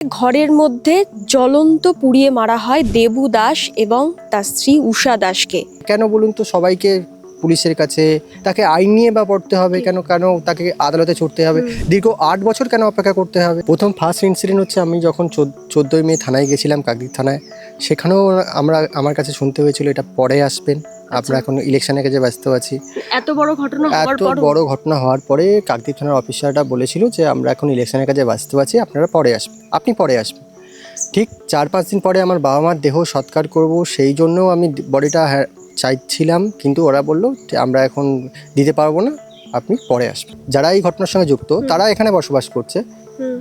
ঘরের মধ্যে জ্বলন্ত পুড়িয়ে মারা হয় দেবু দাস এবং তার স্ত্রী উষা দাসকে। কেন বলুন তো, সবাইকে পুলিশের কাছে তাকে আইন নিয়ে বা পড়তে হবে কেন, কেন তাকে আদালতে ছুটতে হবে, দীর্ঘ 8 বছর কেন অপেক্ষা করতে হবে? প্রথম ফার্স্ট ইনসিডেন্ট হচ্ছে আমি যখন 14ই মে থানায় গেছিলাম, কাকদ্বীপ থানায়, সেখানেও আমার কাছে শুনতে হয়েছিল এটা পরে আসবেন, আমরা এখন ইলেকশনের কাজে ব্যস্ত আছি। এত বড় ঘটনা হওয়ার এত পর বড় ঘটনা হওয়ার পরে কাকদ্বীপ থানার অফিসারটা বলেছিল যে আমরা এখন ইলেকশনের কাজে ব্যস্ত আছি, আপনারা পরে আসবেন, আপনি পরে আসবেন। ঠিক 4-5 দিন পরে আমার বাবা মার দেহ সৎকার করব, সেই জন্য আমি বডিটা চাইছিলাম, কিন্তু ওরা বললো যে আমরা এখন দিতে পারবো না, আপনি পরে আসবেন। যারা এই ঘটনার সঙ্গে যুক্ত তারা এখানে বসবাস করছে,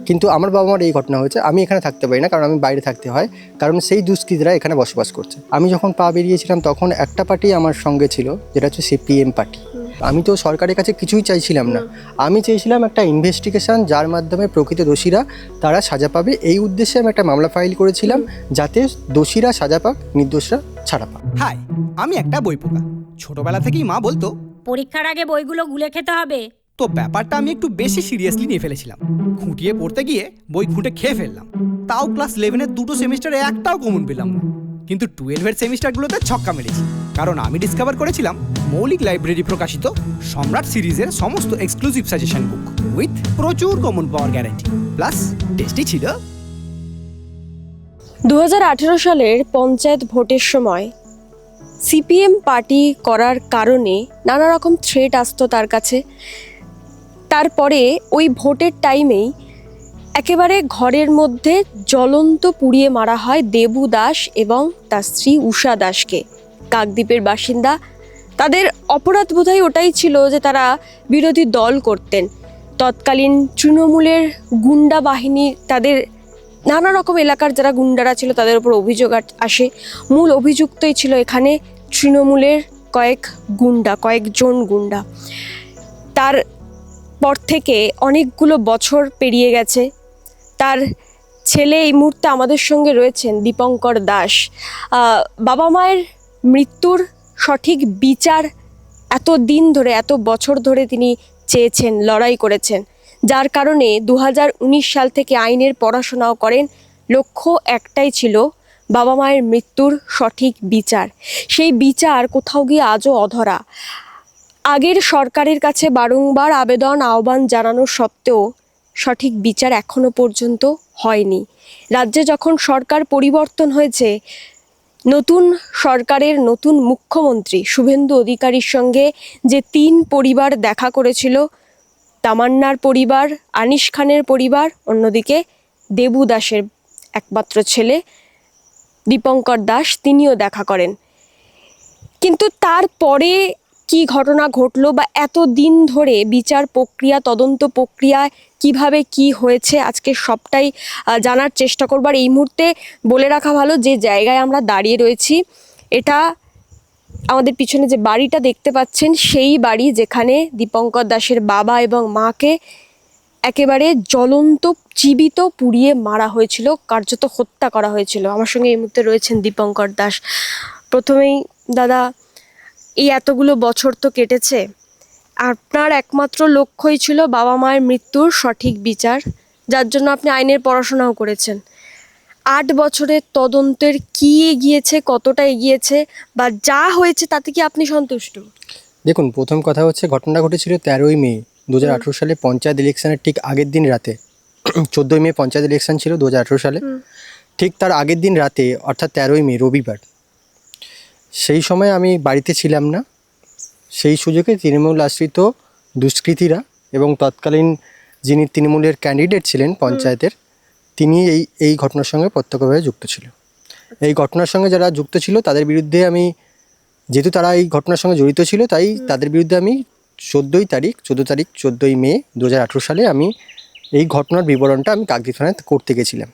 কিন্তু আমার বাবা মার এই ঘটনা হয়েছে, আমি এখানে থাকতে পারি না, কারণ আমি বাইরে থাকতে হয়, কারণ সেই দুষ্কৃতীরা এখানে বসবাস করছে। আমি যখন পা বেরিয়েছিলাম তখন একটা পার্টি আমার সঙ্গে ছিল, যেটা হচ্ছে সিপিএম পার্টি। আমি তো সরকারের কাছে কিছুই চাইছিলাম না, আমি চেয়েছিলাম একটা ইনভেস্টিগেশন, যার মাধ্যমে প্রকৃত দোষীরা তারা সাজা পাবে, এই উদ্দেশ্যে আমি একটা মামলা ফাইল করেছিলাম, যাতে দোষীরা সাজা পাক, নির্দোষরা ছাড়া পাক। হাই, আমি একটা বই পোকা। ছোটবেলা থেকেই মা বলতো পরীক্ষার আগে বইগুলো গুলে খেতে হবে। তো ব্যাপারটা আমি একটু বেশি সিরিয়াসলি নিয়ে ফেলেছিলাম। খুঁটিয়ে পড়তে গিয়ে বই খুঁটে খেয়ে ফেললাম। তাও ক্লাস 11-এর দুটো সেমিস্টারে একটাও কমন পেলাম না, কিন্তু 12-এর সেমিস্টারগুলোতে ছক্কা মেরেছি। কারণ আমি ডিসকভার করেছিলাম মৌলিক লাইব্রেরি প্রকাশিত সম্রাট সিরিজের সমস্ত এক্সক্লুসিভ সাজেশন বুক উইথ প্রচুর কমন পাওয়ার গ্যারান্টি, প্লাস টেস্টি ছিল। 2018 সালের পঞ্চায়েত ভোটের সময় সিপিএম পার্টি করার কারণে নানা রকম থ্রেট আসতো তার কাছে। তারপরে ওই ভোটের টাইমেই একেবারে ঘরের মধ্যে জ্বলন্ত পুড়িয়ে মারা হয় দেবু দাস এবং তার স্ত্রী উষা দাসকে। কাকদ্বীপের বাসিন্দা, তাদের অপরাধ বোধহয় ওটাই ছিল যে তারা বিরোধী দল করতেন। তৎকালীন তৃণমূলের গুন্ডা বাহিনী, তাদের নানা রকম এলাকার যারা গুন্ডারা ছিল তাদের উপর অভিযোগ আসে। মূল অভিযুক্তই ছিল এখানে তৃণমূলের কয়েকজন গুন্ডা। তার পর থেকে অনেকগুলো বছর পেরিয়ে গেছে। তার ছেলে এই মুহূর্তে আমাদের সঙ্গে রয়েছেন, দীপঙ্কর দাস। বাবা মায়ের মৃত্যুর সঠিক বিচার এত দিন ধরে, এত বছর ধরে তিনি চেয়েছেন, লড়াই করেছেন, যার কারণে 2019 সাল থেকে আইনের পড়াশোনাও করেন। লক্ষ্য একটাই ছিল বাবা মায়ের মৃত্যুর সঠিক বিচার। সেই বিচার কোথাও গিয়ে আজও অধরা। আগের সরকারের কাছে বারংবার আহ্বান জানানো সত্ত্বেও সঠিক বিচার এখনো পর্যন্ত হয়নি। রাজ্যে যখন সরকার পরিবর্তন হয়েছে, নতুন সরকারের নতুন মুখ্যমন্ত্রী শুভেন্দু অধিকারীর সঙ্গে যে 3 পরিবার দেখা করেছিল, তামান্নার পরিবার, আনিস খানের পরিবার, অন্যদিকে দেবু দাসের একমাত্র ছেলে দীপঙ্কর দাস, তিনিও দেখা করেন। কিন্তু তারপরে কি ঘটনা ঘটলো বা এত দিন ধরে বিচার প্রক্রিয়া, তদন্ত প্রক্রিয়ায় কিভাবে কি হয়েছে, আজকে সবটাই জানার চেষ্টা করবার। এই মুহূর্তে বলে রাখা ভালো, যে জায়গায় আমরা দাঁড়িয়ে রয়েছি, এটা আমাদের পিছনে যে বাড়িটা দেখতে পাচ্ছেন, সেই বাড়ি যেখানে দীপঙ্কর দাসের বাবা এবং মাকে একেবারে জ্বলন্ত জীবিত পুড়িয়ে মারা হয়েছিল, কার্যত হত্যা করা হয়েছিল। আমার সঙ্গে এই মুহূর্তে রয়েছেন দীপঙ্কর দাস। প্রথমেই দাদা, এই এতগুলো বছর তো কেটেছে, আপনার একমাত্র লক্ষ্যই ছিল বাবা মায়ের মৃত্যুর সঠিক বিচার, যার জন্য আপনি আইনের পড়াশোনাও করেছেন। 8 বছরের তদন্তের কি এগিয়েছে, কতটা এগিয়েছে, বা যা হয়েছে তাতে কি আপনি সন্তুষ্ট? দেখুন, প্রথম কথা হচ্ছে ঘটনা ঘটেছিল 13ই মে 2018 সালে, পঞ্চায়েত ইলেকশনের ঠিক আগের দিন রাতে। 14ই মে পঞ্চায়েত ইলেকশন ছিল 2018 সালে, ঠিক তার আগের দিন রাতে, অর্থাৎ 13ই মে রবিবার। সেই সময় আমি বাড়িতে ছিলাম না, সেই সুযোগে তৃণমূল আশ্রিত দুষ্কৃতীরা এবং তৎকালীন যিনি তৃণমূলের ক্যান্ডিডেট ছিলেন পঞ্চায়েতের, তিনি এই ঘটনার সঙ্গে প্রত্যক্ষভাবে যুক্ত ছিল। এই ঘটনার সঙ্গে যারা যুক্ত ছিল তাদের বিরুদ্ধে আমি, যেহেতু তারা এই ঘটনার সঙ্গে জড়িত ছিল, তাই তাদের বিরুদ্ধে আমি 14ই মে 2018 সালে আমি এই ঘটনার বিবরণটা আমি কাকদ্বীপ থানায় করতে গেছিলাম।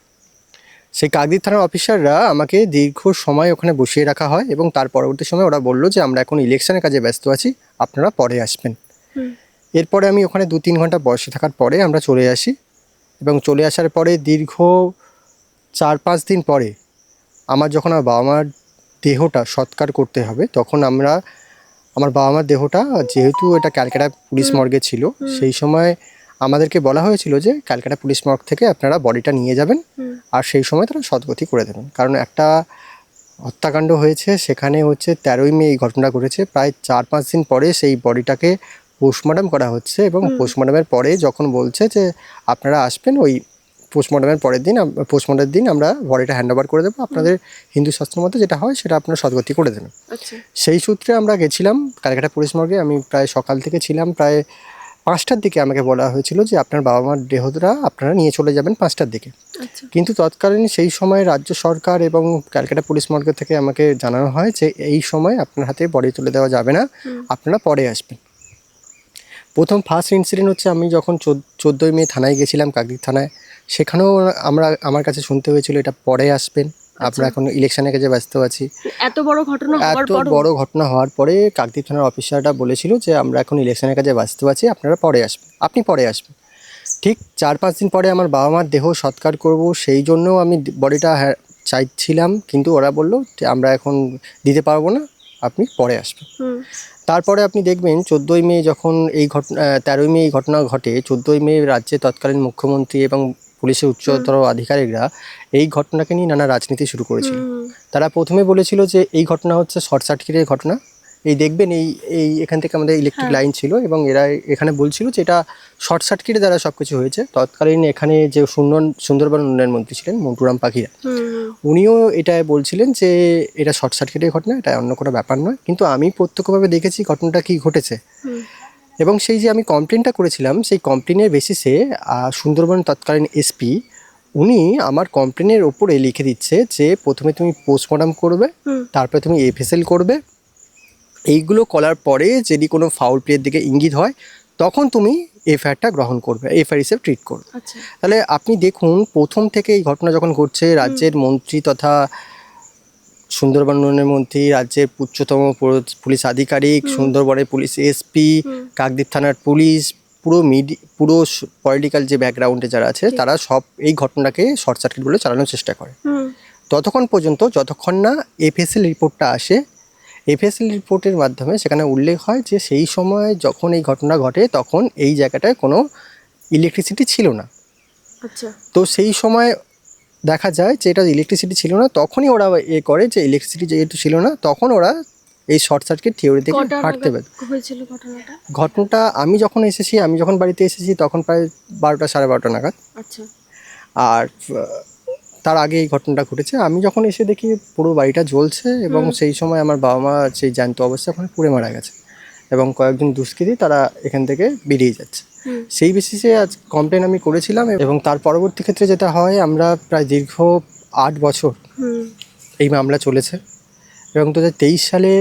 সেই কাকদ্বীপ থানার অফিসাররা আমাকে দীর্ঘ সময় ওখানে বসিয়ে রাখা হয় এবং তার পরবর্তী সময় ওরা বললো যে আমরা এখন ইলেকশনের কাজে ব্যস্ত আছি, আপনারা পরে আসবেন। এরপরে আমি ওখানে 2-3 ঘন্টা বসে থাকার পরে আমরা চলে আসি, এবং চলে আসার পরে দীর্ঘ 4-5 দিন পরে যখন আমার বাবা মার দেহটা সৎকার করতে হবে, তখন আমার বাবা মার দেহটা, যেহেতু এটা ক্যালকাটা পুলিশ মর্গে ছিল, সেই সময় আমাদেরকে বলা হয়েছিল যে ক্যালকাটা পুলিশ মর্গ থেকে আপনারা বডিটা নিয়ে যাবেন, আর সেই সময় তারা সদগতি করে দেবেন। কারণ একটা হত্যাকাণ্ড হয়েছে, সেখানে হচ্ছে 13ই মে এই ঘটনা ঘটেছে। প্রায় 4-5 দিন পরে সেই বডিটাকে পোস্টমর্টম করা হচ্ছে, এবং পোস্টমর্টমের পরে যখন বলছে যে আপনারা আসবেন, ওই পোস্টমর্টমের পরের দিন, পোস্টমর্টমের দিন আমরা বডিটা হ্যান্ড ওভার করে দেবো, আপনাদের হিন্দু শাস্ত্রের মধ্যে যেটা হয় সেটা আপনারা সদগতি করে দেবেন। আচ্ছা। সেই সূত্রে আমরা গেছিলাম ক্যালকাটা পুলিশ মর্গে। আমি প্রায় সকাল থেকে ছিলাম, প্রায় 5টার দিকে আমাকে বলা হয়েছিল যে আপনার বাবা মার দেহটা আপনারা নিয়ে চলে যাবেন 5টার দিকে। আচ্ছা। কিন্তু তৎকালীন সেই সময় রাজ্য সরকার এবং ক্যালকাটা পুলিশ মর্গ থেকে আমাকে জানানো হয় যে এই সময় আপনার হাতে বডি তুলে দেওয়া যাবে না, আপনারা পরে আসবেন। প্রথম ফার্স্ট ইনসিডেন্ট হচ্ছে আমি যখন 14ই মে থানায় গেছিলাম, কাকদ্বীপ থানায়, সেখানেও আমার কাছে শুনতে হয়েছিল এটা পরে আসবেন, আপনারা এখন ইলেকশনের কাজে ব্যস্ত আছি। এত বড় ঘটনা হওয়ার এত পরও বড় ঘটনা হওয়ার পরে কাকদ্বীপ থানার অফিসারটা বলেছিল যে আমরা এখন ইলেকশনের কাজে ব্যস্ত আছি, আপনারা পরে আসবেন, আপনি পরে আসবেন। ঠিক 4-5 দিন পরে আমার বাবা মার দেহ সৎকার করব, সেই জন্য আমি বডিটা চাইছিলাম, কিন্তু ওরা বললো যে আমরা এখন দিতে পারবো না, আপনি পরে আসবেন। তারপরে আপনি দেখবেন 14ই মে যখন এই ঘটনা 13ই মে এই ঘটনা ঘটে, 14ই মে রাজ্যে তৎকালীন মুখ্যমন্ত্রী এবং পুলিশের উচ্চতর আধিকারিকরা এই ঘটনাকে নিয়ে নানা রাজনীতি শুরু করেছিল। তারা প্রথমে বলেছিল যে এই ঘটনা হচ্ছে শর্ট সার্কিটের ঘটনা। এই দেখবেন এই এই এখান থেকে আমাদের ইলেকট্রিক লাইন ছিল, এবং এরা এখানে বলছিল যে এটা শর্ট সার্কিটের দ্বারা সব কিছু হয়েছে। তৎকালীন এখানে যে সুন্দরবন উন্নয়ন মন্ত্রী ছিলেন মন্টুরাম পাখিরা, উনিও এটা বলছিলেন যে এটা শর্ট সার্কিটের ঘটনা, এটা অন্য কোনো ব্যাপার নয়। কিন্তু আমি প্রত্যক্ষভাবে দেখেছি ঘটনাটা কী ঘটেছে, এবং সেই যে আমি কমপ্লেনটা করেছিলাম সেই কমপ্লেনের বেসিসে সুন্দরবন তৎকালীন এসপি উনি আমার কমপ্লেনের ওপরে লিখে দিচ্ছে যে প্রথমে তুমি পোস্টমর্টম করবে, তারপরে তুমি এফএসএল করবে, এইগুলো করার পরে যদি কোনো ফাউল প্লের দিকে ইঙ্গিত হয় তখন তুমি এফআইআরটা গ্রহণ করবে, এফআইআর হিসেবে ট্রিট করবে। আচ্ছা। তাহলে আপনি দেখুন প্রথম থেকে এই ঘটনা যখন ঘটছে, রাজ্যের মন্ত্রী তথা সুন্দরবন উন্নয়নের মন্ত্রী, রাজ্যের উচ্চতম পুলিশ আধিকারিক, সুন্দরবনের পুলিশ এসপি, কাকদ্বীপ থানার পুলিশ, পুরো পলিটিক্যাল যে ব্যাকগ্রাউন্ডে যারা আছে তারা সব এই ঘটনাকে শর্ট সার্কিট বলে চালানোর চেষ্টা করে। ততক্ষণ পর্যন্ত যতক্ষণ না এফএসএল রিপোর্টটা আসে, এফএসএল রিপোর্টের মাধ্যমে সেখানে উল্লেখ হয় যে সেই সময় যখন এই ঘটনা ঘটে তখন এই জায়গাটায় কোনো ইলেকট্রিসিটি ছিল না। আচ্ছা। তো সেই সময় দেখা যায় যে এটা ইলেকট্রিসিটি ছিল না, তখনই ওরা করে যে ইলেকট্রিসিটি যেহেতু ছিল না তখন ওরা এই শর্ট সার্কিট থিওরি থেকে হাঁটতে পারে। হয়েছিল ঘটনাটা? ঘটনাটা আমি যখন বাড়িতে এসেছি তখন প্রায় 12টা 12:30 নাগাদ। আচ্ছা। আর তার আগে এই ঘটনাটা ঘটেছে। আমি যখন এসে দেখি পুরো বাড়িটা জ্বলছে, এবং সেই সময় আমার বাবা মা সেই জ্যান্ত অবস্থায় ওখানে পুড়ে মারা গেছে, এবং কয়েকজন দুষ্কৃতী তারা এখান থেকে বেরিয়ে যাচ্ছে। সেই বেসিসে আজ কমপ্লেন আমি করেছিলাম, এবং তার পরবর্তী ক্ষেত্রে যেটা হয়, আমরা প্রায় দীর্ঘ 8 বছর এই মামলা চলেছে, এবং 2023 সালে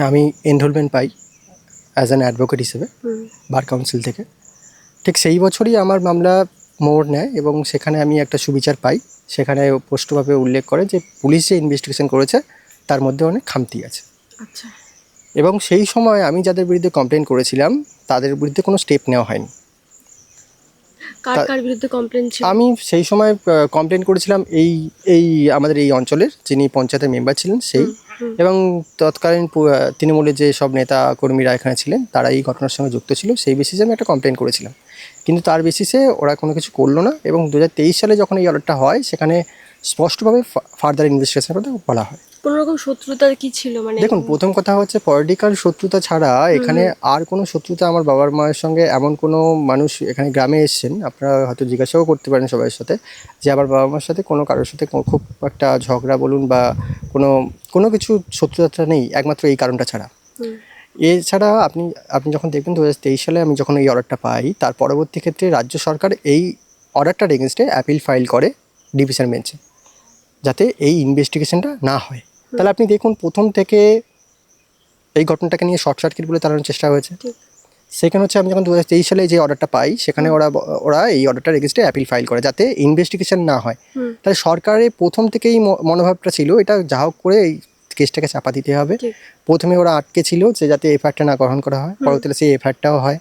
আমি enrolment pi as an advocate হিসেবে বার কাউন্সিল থেকে। ঠিক সেই বছরই আমার মামলা মোড় নেয়, এবং সেখানে আমি একটা সুবিচার পাই। সেখানে স্পষ্টভাবে উল্লেখ করে যে পুলিশ যে ইনভেস্টিগেশন করেছে তার মধ্যে অনেক খামতি আছে। আচ্ছা। এবং সেই সময় আমি যাদের বিরুদ্ধে কমপ্লেন করেছিলাম তাদের বিরুদ্ধে কোনো স্টেপ নেওয়া হয়নি। কার বিরুদ্ধে কমপ্লেন ছিল? আমি সেই সময় কমপ্লেন করেছিলাম এই আমাদের এই অঞ্চলের যিনি পঞ্চায়েতের মেম্বার ছিলেন সেই, এবং তৎকালীন তৃণমূলের যে সব নেতা কর্মীরা এখানে ছিলেন তারা এই ঘটনার সঙ্গে যুক্ত ছিল। সেই বেসিসে আমি একটা কমপ্লেন করেছিলাম, কিন্তু তার বেসিসে ওরা কোনো কিছু করলো না। এবং 2023 সালে যখন এই অর্ডারটা হয় সেখানে স্পষ্টভাবে ফার্দার ইনভেস্টিগেশন করতে বলা হয়। কোনো রকম শত্রুতা কি ছিল? মানে দেখুন, প্রথম কথা হচ্ছে পলিটিক্যাল শত্রুতা ছাড়া এখানে আর কোনো শত্রুতা আমার বাবার মায়ের সঙ্গে এমন কোনো মানুষ এখানে গ্রামে এসেছেন, আপনারা হয়তো জিজ্ঞাসাও করতে পারেন সবার সাথে যে আমার বাবা মার সাথে কোনো কারোর সাথে খুব একটা ঝগড়া বলুন বা কোনো কিছু শত্রুতা নেই, একমাত্র এই কারণটা ছাড়া। এছাড়া আপনি যখন দেখবেন 2023 সালে আমি যখন এই অর্ডারটা পাই, তার পরবর্তী ক্ষেত্রে রাজ্য সরকার এই অর্ডারটার এগেনস্টে অ্যাপিল ফাইল করে ডিভিশন বেঞ্চে, যাতে এই ইনভেস্টিগেশনটা না হয়। তাহলে আপনি দেখুন প্রথম থেকে এই ঘটনাটাকে নিয়ে শর্ট সার্কিট বলে চালানোর চেষ্টা হয়েছে। সেখানে হচ্ছে আমি যখন 2023 সালে যে অর্ডারটা পাই সেখানে ওরা এই অর্ডারটার এগেনস্টে অ্যাপিল ফাইল করে যাতে ইনভেস্টিগেশন না হয়। তাহলে সরকারের প্রথম থেকেই মনোভাবটা ছিল এটা যা হোক করে এই কেসটাকে চাপা দিতে হবে। প্রথমে ওরা আটকে ছিল যে যাতে এফআইআরটা না গ্রহণ করা হয়, পরবর্তীতে সেই এফআইআরটাও হয়।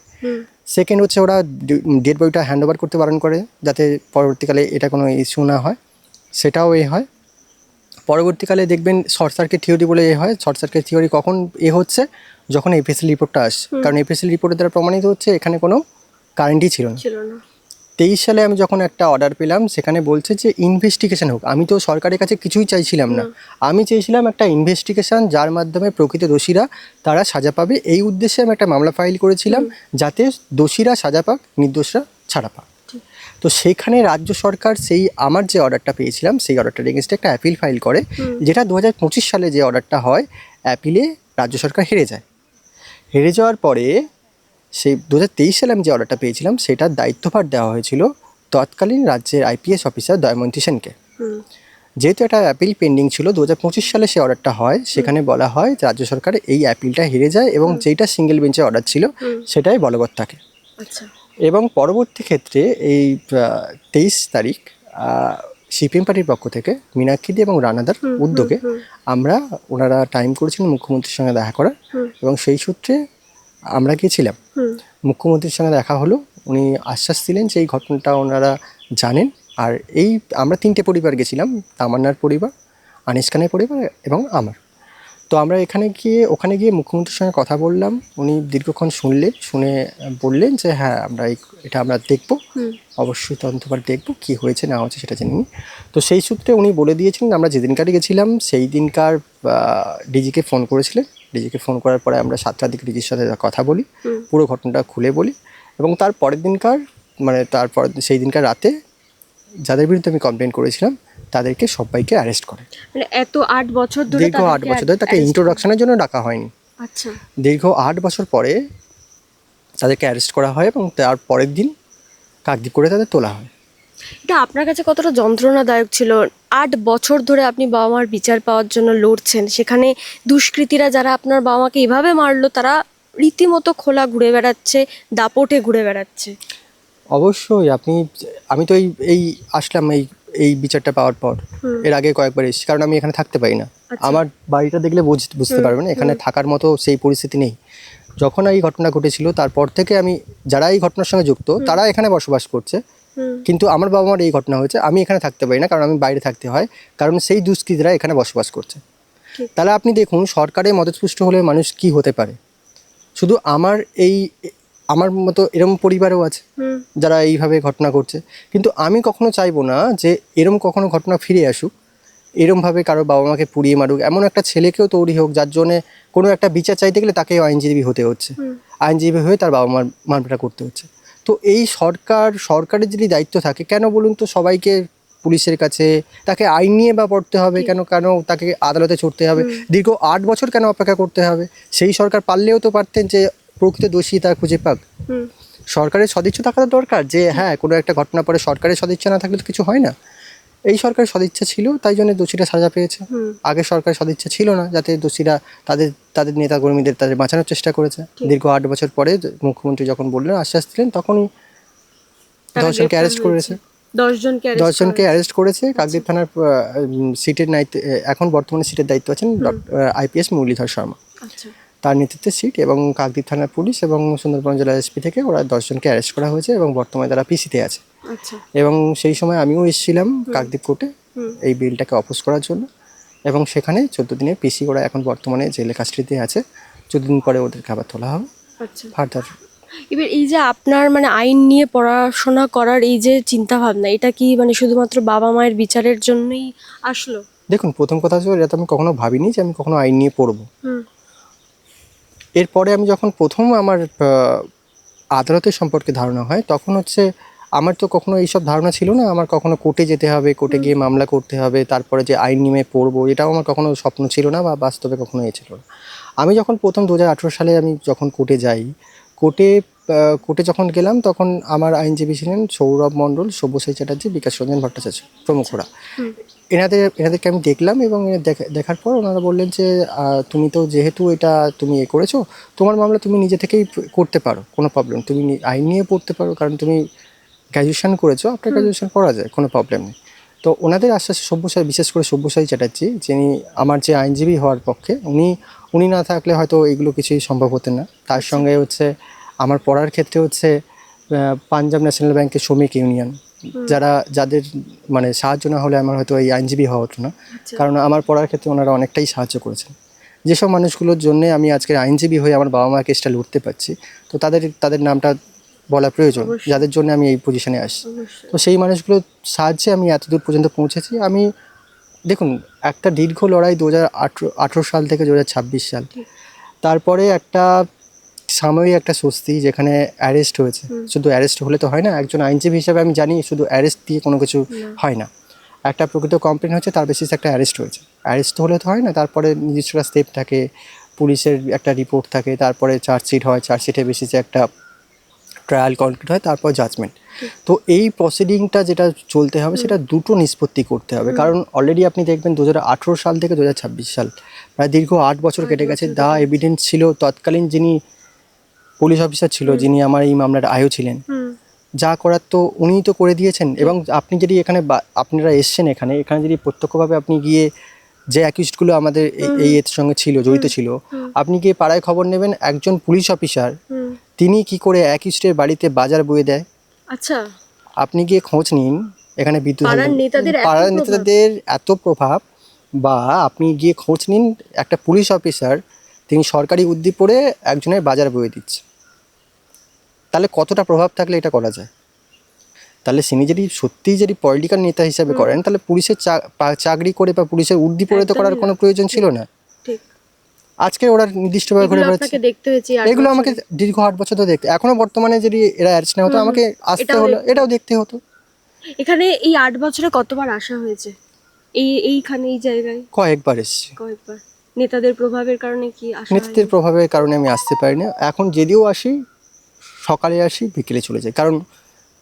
সেকেন্ড হচ্ছে ওরা ডেড বডিটা হ্যান্ড ওভার করতে বারণ করে যাতে পরবর্তীকালে এটা কোনো ইস্যু না হয়, সেটাও হয়। পরবর্তীকালে দেখবেন শর্ট সার্কিট থিওরি বলে হয়। শর্ট সার্কিট থিওরি কখন হচ্ছে, যখন এফএসএল রিপোর্টটা আসে, কারণ এফএসএল রিপোর্টের দ্বারা প্রমাণিত হচ্ছে এখানে কোনো কারেন্টই ছিল না। 23 সালে আমি যখন একটা অর্ডার পেলাম, সেখানে বলছে যে ইনভেস্টিগেশন হোক। আমি তো সরকারের কাছে কিছুই চাইছিলাম না, আমি চেয়েছিলাম একটা ইনভেস্টিগেশন, যার মাধ্যমে প্রকৃত দোষীরা তারা সাজা পাবে। এই উদ্দেশ্যে আমি একটা মামলা ফাইল করেছিলাম, যাতে দোষীরা সাজা পাক, নির্দোষরা ছাড়া পাক। তো সেখানে রাজ্য সরকার সেই আমার যে অর্ডারটা পেয়েছিলাম, সেই অর্ডারটার এগেনস্টে একটা অ্যাপিল ফাইল করে, যেটা 2025 সালে যে অর্ডারটা হয়, অ্যাপিলে রাজ্য সরকার হেরে যায়। হেরে যাওয়ার পরে সেই 2023 সালে আমি যে অর্ডারটা পেয়েছিলাম, সেটার দায়িত্বভার দেওয়া হয়েছিল তৎকালীন রাজ্যের আইপিএস অফিসার দয়মন্তী সেনকে। যেহেতু একটা অ্যাপিল পেন্ডিং ছিল, 2025 সালে সেই অর্ডারটা হয়। সেখানে বলা হয় যে রাজ্য সরকার এই অ্যাপিলটা হেরে যায় এবং যেটা সিঙ্গেল বেঞ্চের অর্ডার ছিল সেটাই বলবৎ থাকে। এবং পরবর্তী ক্ষেত্রে এই 23 তারিখ সিপিএম পার্টির পক্ষ থেকে মীনাক্ষীদি এবং রানাদার উদ্যোগে ওনারা টাইম করেছিলেন মুখ্যমন্ত্রীর সঙ্গে দেখা করার, এবং সেই সূত্রে আমরা গিয়েছিলাম। মুখ্যমন্ত্রীর সঙ্গে দেখা হলো, উনি আশ্বাস দিলেন যে এই ঘটনাটা ওনারা জানেন। আর আমরা 3টে পরিবার গেছিলাম, তামান্নার পরিবার, আনিস খানের পরিবার এবং আমার। তো আমরা ওখানে গিয়ে মুখ্যমন্ত্রীর সঙ্গে কথা বললাম। উনি দীর্ঘক্ষণ শুনে বললেন যে হ্যাঁ, এটা আমরা দেখব, অবশ্যই তদন্তভার দেখব, কি হয়েছে না হয়েছে সেটা জেনে নিই। তো সেই সূত্রে উনি বলে দিয়েছিলেন, আমরা যেদিনকারই গেছিলাম সেই দিনকার ডিজিকে ফোন করেছিলেন। ডিজিকে ফোন করার পরে আমরা 7টার দিকে ডিজির সাথে কথা বলি, পুরো ঘটনাটা খুলে বলি, এবং সেই দিনকার রাতে যাদের বিরুদ্ধে আমি কমপ্লেন করেছিলাম তাদেরকে সবাইকে অ্যারেস্ট করে। মানে এত 8 বছর ধরে, দীর্ঘ 8 বছর ধরে তাকে ইন্ট্রোডাকশনের জন্য ডাকা হয়নি। আচ্ছা, দীর্ঘ 8 বছর পরে তাদেরকে অ্যারেস্ট করা হয় এবং তার পরের দিন কাকদ্বীপ করে তাদের তোলা হয়। এটা আপনার কাছে কতটা যন্ত্রণাদায়ক ছিল? 8 বছর ধরে আপনি বাবা মার বিচার পাওয়ার জন্য লড়ছেন, সেখানে দুষ্কৃতীরা যারা আপনার বাবা মাকে এভাবে মারলো, তারা রীতিমতো খোলা ঘুরে বেড়াচ্ছে, দাপটে ঘুরে বেড়াচ্ছে। অবশ্যই আমি তো এই আসলাম এই বিচারটা পাওয়ার পর। এর আগে কয়েকবার এসেছি, কারণ আমি এখানে থাকতে পারি না। আমার বাড়িটা দেখলে বুঝতে পারবেন, এখানে থাকার মতো সেই পরিস্থিতি নেই। যখন এই ঘটনা ঘটেছিল তারপর থেকে যারা এই ঘটনার সঙ্গে যুক্ত তারা এখানে বসবাস করছে, কিন্তু আমার বাবা মার এই ঘটনা হয়েছে, আমি এখানে থাকতে পারি না, কারণ আমি বাইরে থাকতে হয়, কারণ সেই দুষ্কৃতীরা এখানে বসবাস করছে। তাহলে আপনি দেখুন, সরকারের মদতপুষ্ট হলে মানুষ কি হতে পারে। শুধু আমার মতো এরকম পরিবারও আছে যারা এইভাবে ঘটনা করছে, কিন্তু আমি কখনো চাইবো না যে এরম কখনো ঘটনা ফিরে আসুক, এরমভাবে কারো বাবা মাকে পুড়িয়ে মারুক, এমন একটা ছেলেকেও তৈরি হোক যার জন্যে কোনো একটা বিচার চাইতে গেলে তাকেও আইনজীবী হতে হচ্ছে, আইনজীবী হয়ে তার বাবা মার মারপিটা করতে হচ্ছে। তো এই সরকারের যদি দায়িত্ব থাকে, কেন বলুন তো সবাইকে পুলিশের কাছে তাকে আইন নিয়ে বা পড়তে হবে, কেন তাকে আদালতে ছুটতে হবে, দীর্ঘ 8 বছর কেন অপেক্ষা করতে হবে? সেই সরকার পারলেও তো পারতেন যে প্রকৃত দোষী তা খুঁজে পাক। সরকারের সদিচ্ছা থাকা দরকার, যে হ্যাঁ, কোনো একটা ঘটনা পরে সরকারের সদিচ্ছা না থাকলে তো কিছু হয় না। এই সরকারের সদিচ্ছা ছিল, তাই জন্য দোষীরা সাজা পেয়েছে। আগে সরকারের সদিচ্ছা ছিল না, যাতে দোষীরা তাদের নেতা কর্মীদের তাদের বাঁচানোর চেষ্টা করেছে। দীর্ঘ 8 বছর পরে মুখ্যমন্ত্রী যখন বললেন, আশ্বাস দিলেন, তখনই 10 জনকে অ্যারেস্ট করেছে। 10 জনকে অ্যারেস্ট করেছে। কাকদ্বীপ থানার সিটের এখন বর্তমানে সিটের দায়িত্ব আছেন আইপিএস মুরলীধর শর্মা, তার নেতৃত্বে সিট, এবং কাকদ্বীপ থানার পুলিশ এবং সুন্দরবন জেলা এসপি থেকে ওরা 10 জনকে অ্যারেস্ট করা হয়েছে এবং বর্তমানে তারা পিসিতে আছে। এবং সেই সময় আমিও এসেছিলাম কাকদ্বীপ কোর্টে এই বিলটাকে অপোজ করার জন্য, এবং সেখানে 14 দিনের পিসি ওরা এখন বর্তমানে জেলে কাস্টডিতে আছে। 14 দিন পরে ওদেরকে আবার তোলা হবে ফার্দার। এবার এই যে আপনার আইন নিয়ে পড়াশোনা করার এই যে চিন্তা ভাবনা, এটা কি শুধুমাত্র বাবা মায়ের বিচারের জন্যই আসলো? দেখুন, প্রথম কথা হচ্ছে, এটা তো আমি কখনো ভাবিনি যে আমি কখনো আইন নিয়ে পড়বো। এরপরে আমি যখন প্রথম আমার আদালতের সম্পর্কে ধারণা হয়, তখন আমার তো কখনো এইসব ধারণা ছিল না। আমার কখনো কোর্টে যেতে হবে, কোর্টে গিয়ে মামলা করতে হবে, তারপরে যে আইন নিয়ে পড়বো, এটাও আমার কখনো স্বপ্ন ছিল না বা বাস্তবে কখনো ছিল না। আমি যখন প্রথম 2018 সালে আমি যখন কোর্টে যাই, কোর্টে যখন গেলাম, তখন আমার আইনজীবী ছিলেন সৌরভ মণ্ডল, সব্যসাচী চ্যাটার্জি, বিকাশ রঞ্জন ভট্টাচার্য প্রমুখরা। এনাদেরকে আমি দেখলাম, এবং দেখার পর ওনারা বললেন যে তুমি তো যেহেতু এটা তুমি করেছো, তোমার মামলা তুমি নিজে থেকেই করতে পারো, কোনো প্রবলেম, তুমি আইন নিয়ে পড়তে পারো, কারণ তুমি গ্র্যাজুয়েশন করেছো, আপনার গ্র্যাজুয়েশন করা যায়, কোনো প্রবলেম নেই। তো ওনাদের আশ্বাসে বিশেষ করে সব্যসাচী চ্যাটার্জি, যিনি আমার যে আইনজীবী হওয়ার পক্ষে, উনি না থাকলে হয়তো এগুলো কিছুই সম্ভব হতো না। তার সঙ্গে আমার পড়ার ক্ষেত্রে পাঞ্জাব ন্যাশনাল ব্যাংকের শ্রমিক ইউনিয়ন, যাদের সাহায্য না হলে আমার হয়তো এই আইনজীবী হওয়া হতো না, কারণ আমার পড়ার ক্ষেত্রে ওনারা অনেকটাই সাহায্য করেছেন। যেসব মানুষগুলোর জন্য আমি আজকের আইনজীবী হয়ে আমার বাবা মার কেসটা লড়তে পারছি, তো তাদের নামটা বলা প্রয়োজন, অবশ্যই। যাদের জন্য আমি এই পজিশনে আসি। অবশ্যই। তো সেই মানুষগুলোর সাহায্যে আমি এতদূর পর্যন্ত পৌঁছেছি। আমি দেখুন, একটা দীর্ঘ লড়াই 2018 সাল থেকে 2026 সাল, তারপরে একটা সাময়িক একটা স্বস্তি যেখানে অ্যারেস্ট হয়েছে। শুধু অ্যারেস্ট হলে তো হয় না, একজন আইনজীবী হিসাবে আমি জানি শুধু অ্যারেস্ট দিয়ে কোনো কিছু হয় না। একটা প্রকৃত কমপ্লেন হচ্ছে, তার বেসিসে একটা অ্যারেস্ট হয়েছে, অ্যারেস্ট হলে তো হয় না, তারপরে নিজস্ব স্টেপ থাকে, পুলিশের একটা রিপোর্ট থাকে, তারপরে চার্জশিট হয়, চার্জশিটের বেসিসে একটা ট্রায়াল কমপ্লিট হয়, তারপর জাজমেন্ট। তো এই প্রসিডিংটা যেটা চলতে হবে সেটা দুটো নিষ্পত্তি করতে হবে, কারণ অলরেডি আপনি দেখবেন 2018 সাল থেকে 2026 সাল প্রায় দীর্ঘ 8 বছর কেটে গেছে। দা এভিডেন্স ছিল, তৎকালীন যিনি পুলিশ অফিসার ছিল, যিনি আমার এই মামলার আয়ও ছিলেন, যা করার তো উনিই তো করে দিয়েছেন। এবং আপনি যদি এখানে আপনারা এসছেন এখানে যদি প্রত্যক্ষভাবে আপনি গিয়ে যে অ্যাকিউজডগুলো আমাদের এই এর সঙ্গে ছিল, জড়িত ছিল, আপনি গিয়ে পাড়ায় খবর নেবেন একজন পুলিশ অফিসার তিনি কি করে অ্যাকিউজডের বাড়িতে বাজার বয়ে দেয়। আচ্ছা, আপনি গিয়ে খোঁজ নিন, এখানে বিদ্যুৎ পাড়ার নেতাদের এত পাড়ার প্রভাব? নেতাদের এত প্রভাব, বা আপনি গিয়ে খোঁজ নিন একটা পুলিশ অফিসার তিনি সরকারি উদ্যোগ পড়ে একজনের বাজার বয়ে দিচ্ছে, তাহলে কতটা প্রভাব থাকলে এটা করা যায়। তাহলে তিনি যদি সত্যিই যদি পলিটিক্যাল নেতা হিসাবে করেন, তাহলে পুলিশের চাকরি করে বা পুলিশের উর্দি পড়ে তো করার কোনো প্রয়োজন ছিল না। ঠিক। আজকে ওরা নির্দিষ্টভাবে ঘুরে এগুলো বেড়াচ্ছে। আপনাকে দেখতে হয়েছে এই 8 এগুলো আমাকে বছরে? দীর্ঘ 8 বছর তো দেখতে, এখনো বর্তমানে যদি এরা অ্যারেস্ট না হতো আমাকে আসতে এটাও হলো, দেখতে এটাও দেখতে হতো। এখানে এই 8 বছরে কতবার আসা হয়েছে এইখানে এই জায়গায়? কয়েকবার এসেছি। কয়েকবার। নেতাদের প্রভাবের কারণে কি আসা নেতৃত্বের হয়নি? প্রভাবের কারণে আমি আসতে পারি না। এখন যদিও আসি, সকালে আসি, বিকেলে চলে যাই, কারণ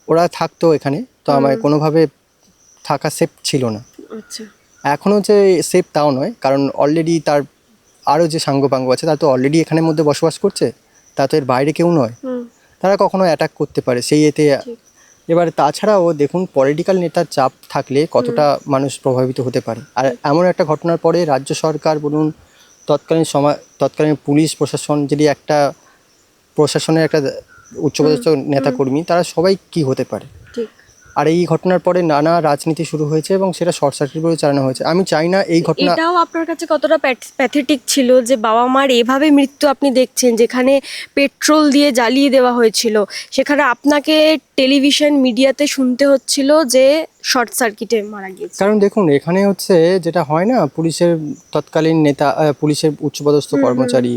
ওরা থাকতো এখানে, তো আমার কোনোভাবে থাকা সেফ ছিল না। আচ্ছা। এখনও যে সেফ তাও নয়, কারণ অলরেডি তার আরও যে সাঙ্গপাঙ্গ আছে তারা তো অলরেডি এখানের মধ্যে বসবাস করছে, তা তো এর বাইরে কেউ নয়, তারা কখনো অ্যাটাক করতে পারে সেই এতে। এবার তাছাড়াও দেখুন, পলিটিক্যাল নেতার চাপ থাকলে কতটা মানুষ প্রভাবিত হতে পারে। আর এমন একটা ঘটনার পরে রাজ্য সরকার বলুন, তৎকালীন পুলিশ প্রশাসন, যদি একটা প্রশাসনের একটা উচ্চপদস্থ নেতাকর্মী, তারা সবাই কি হতে পারে। ঠিক। আর এই ঘটনার পরে নানা রাজনীতি শুরু হয়েছে এবং সেটা শর্ট সার্কিট করে চালানো হয়েছে। আমি চাই না এই ঘটনা। এটাও আপনার কাছে কতটা প্যাথেটিক ছিল যে বাবা মার এভাবে মৃত্যু আপনি দেখছেন, যেখানে পেট্রোল দিয়ে জ্বালিয়ে দেওয়া হয়েছিল, সেখানে আপনাকে টেলিভিশন মিডিয়াতে শুনতে হচ্ছিল যে শর্ট সার্কিটে মারা গিয়েছে। কারণ দেখুন, এখানে হচ্ছে যেটা হয় না, পুলিশের তৎকালীন নেতা, পুলিশের উচ্চপদস্থ কর্মচারী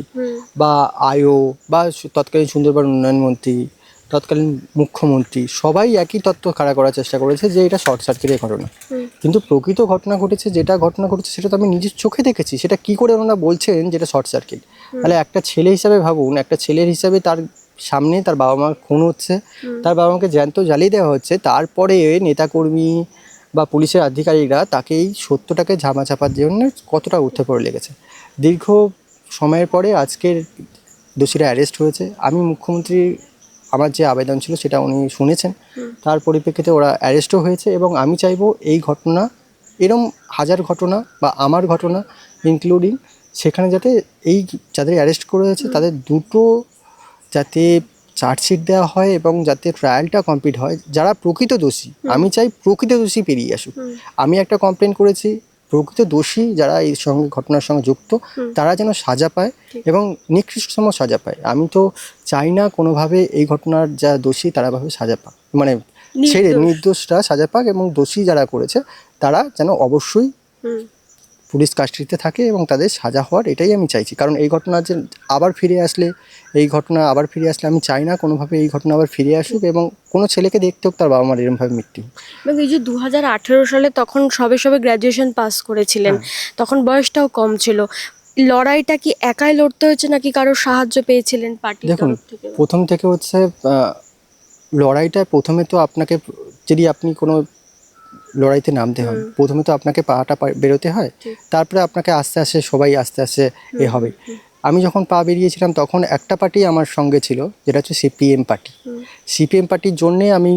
বা আইও বা তৎকালীন সুন্দরবন উন্নয়ন মন্ত্রী, তৎকালীন মুখ্যমন্ত্রী, সবাই একই তত্ত্ব খাড়া করার চেষ্টা করেছে যে এটা শর্ট সার্কিটের ঘটনা। কিন্তু প্রকৃত ঘটনা ঘটেছে, যেটা ঘটনা ঘটেছে সেটা তো আমি নিজের চোখে দেখেছি। সেটা কি করে ওনারা বলছেন যেটা শর্ট সার্কিট? তাহলে একটা ছেলে হিসাবে ভাবুন, একটা ছেলের হিসাবে তার সামনে তার বাবা মার খুন হচ্ছে, তার বাবা মাকে জ্যান্ত জ্বালিয়ে দেওয়া হচ্ছে, তারপরে নেতাকর্মী বা পুলিশের আধিকারিকরা তাকে এই সত্যটাকে ঝামাচাপার জন্য কতটা উঠে পড়ে লেগেছে। দীর্ঘ সময়ের পরে আজকের দোষীরা অ্যারেস্ট হয়েছে। আমি মুখ্যমন্ত্রী, আমার যে আবেদন ছিল সেটা উনি শুনেছেন, তার পরিপ্রেক্ষিতে ওরা অ্যারেস্টও হয়েছে। এবং আমি চাইবো এই ঘটনা, এরম হাজার ঘটনা বা আমার ঘটনা ইনক্লুডিং, সেখানে যাতে এই যাদের অ্যারেস্ট করে হয়েছে তাদের দুটো যাতে চার্জশিট দেওয়া হয় এবং যাতে ট্রায়ালটা কমপ্লিট হয়। যারা প্রকৃত দোষী, আমি চাই প্রকৃত দোষী পেরিয়ে আসুক। আমি একটা কমপ্লেন করেছি, প্রকৃত দোষী যারা এই সঙ্গে ঘটনার সঙ্গে যুক্ত তারা যেন সাজা পায় এবং নিকৃষ্টতম সাজা পায়। আমি তো চাই না কোনোভাবে এই ঘটনার যা দোষী তারা ভাবে সাজা পাক, মানে ছেড়ে নির্দোষরা সাজা পাক, এবং দোষী যারা করেছে তারা যেন অবশ্যই পুলিশ কাস্টডিতে থাকে এবং তাদের সাজা হওয়ার, এটাই আমি চাইছি। কারণ এই ঘটনা যে আবার ফিরে আসলে, আমি চাই না কোনোভাবে এই ঘটনা আবার ফিরে আসুক এবং কোনো ছেলেকে দেখতে হোক তার বাবা মার এরমভাবে মৃত্যু হোক। এবং এই যে 2018 সালে তখন সবে সবে গ্র্যাজুয়েশন পাস করেছিলেন, তখন বয়সটাও কম ছিল, লড়াইটা কি একাই লড়তে হয়েছে নাকি কারো সাহায্য পেয়েছিলেন পার্টির দেখুন, তরফ থেকে? প্রথম থেকে হচ্ছে লড়াইটা প্রথমে তো আপনাকে, যদি আপনি কোনো লড়াইতে নামতে হয়, প্রথমে তো আপনাকে পাটা বেরোতে হয়, তারপরে আপনাকে আস্তে আস্তে সবাই আস্তে আস্তে এ হবে। আমি যখন পা বেরিয়েছিলাম তখন একটা পার্টি আমার সঙ্গে ছিল, যেটা হচ্ছে সিপিএম পার্টি। সিপিএম পার্টির জন্যে আমি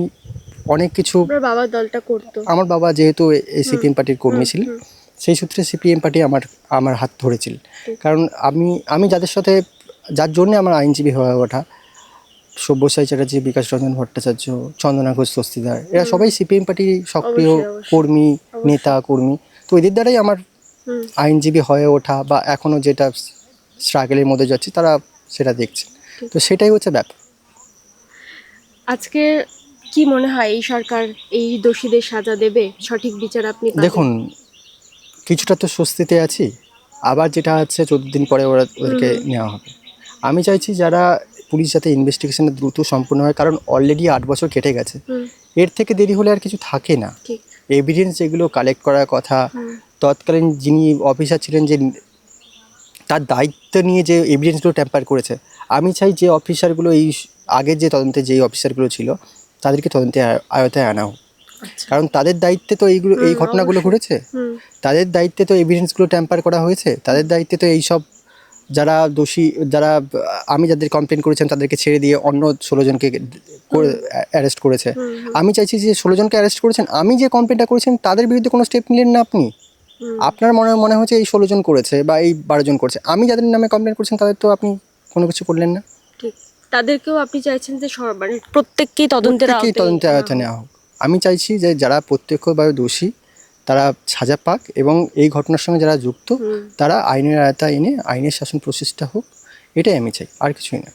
অনেক কিছু, আপনার বাবা দলটা করতো? আমার বাবা যেহেতু এই সিপিএম পার্টির কর্মী ছিলেন, সেই সূত্রে সিপিএম পার্টি আমার হাত ধরেছিল। কারণ আমি যার জন্যে আমার আইনজীবী হয়ে ওঠা, সব্যসাচী চ্যাটার্জি, বিকাশ রঞ্জন ভট্টাচার্য, চন্দনা ঘোষ দস্তিদার, এরা সবাই সিপিএম পার্টির সক্রিয় কর্মী, নেতা কর্মী। তো এদের দ্বারাই আমার আইনজীবী হয়ে ওঠা বা এখনও যেটা স্ট্রাগলের মধ্যে যাচ্ছে তারা সেটা দেখছে। তো সেটাই হচ্ছে ব্যাপার। আজকে কি মনে হয় এই সরকার এই দোষীদের সাজা দেবে, সঠিক বিচার আপনি পাবেন? দেখুন, কিছুটা তো স্বস্তিতে আছি, আবার যেটা হচ্ছে 14 দিন পরে ওদেরকে নেওয়া হবে। আমি চাইছি যারা পুলিশ যাতে ইনভেস্টিগেশনটা দ্রুত সম্পূর্ণ হয়, কারণ অলরেডি 8 বছর কেটে গেছে। হুম, এর থেকে দেরি হলে আর কিছু থাকে না। ঠিক। এভিডেন্স যেগুলো কালেক্ট করার কথা, তৎকালীন যিনি অফিসার ছিলেন, যে তার দায়িত্ব নিয়ে যে এভিডেন্সগুলো ট্যাম্পার করেছে, আমি চাই যে অফিসারগুলো এই আগের যে তদন্তে যেই অফিসারগুলো ছিল তাদেরকে তদন্তে আয়তায় আনা হোক। আচ্ছা। কারণ তাদের দায়িত্বে তো এই ঘটনাগুলো ঘটেছে, হুম, তাদের দায়িত্বে তো এভিডেন্সগুলো ট্যাম্পার করা হয়েছে, তাদের দায়িত্বে তো এই সব যারা দোষী, যারা আমি যাদের কমপ্লেন করেছেন তাদেরকে ছেড়ে দিয়ে অন্য 16 জনকে অ্যারেস্ট করেছে। আমি চাইছি যে 16 জনকে অ্যারেস্ট করেছেন, আমি যে কমপ্লেনটা করেছেন তাদের বিরুদ্ধে কোনো স্টেপ নিলেন না আপনি। আপনার মনে হচ্ছে এই 16 জন করেছে বা এই 12 জন করেছে, আমি যাদের নামে কমপ্লেন করছেন তাদের তো আপনি কোনো কিছু করলেন না। ঠিক। তাদেরকেও আপনি চাইছেন যে মানে প্রত্যেককেই তদন্তের প্রত্যেককেই তদন্তে আওতায় নেওয়া হোক। আমি চাইছি যে যারা প্রত্যক্ষভাবে দোষী তারা সাজা পাক, এবং এই ঘটনার সঙ্গে যারা যুক্ত তারা আইনের আওতায় এনে আইনের শাসন প্রচেষ্টা হোক, এটাই আমি চাই, আর কিছুই না।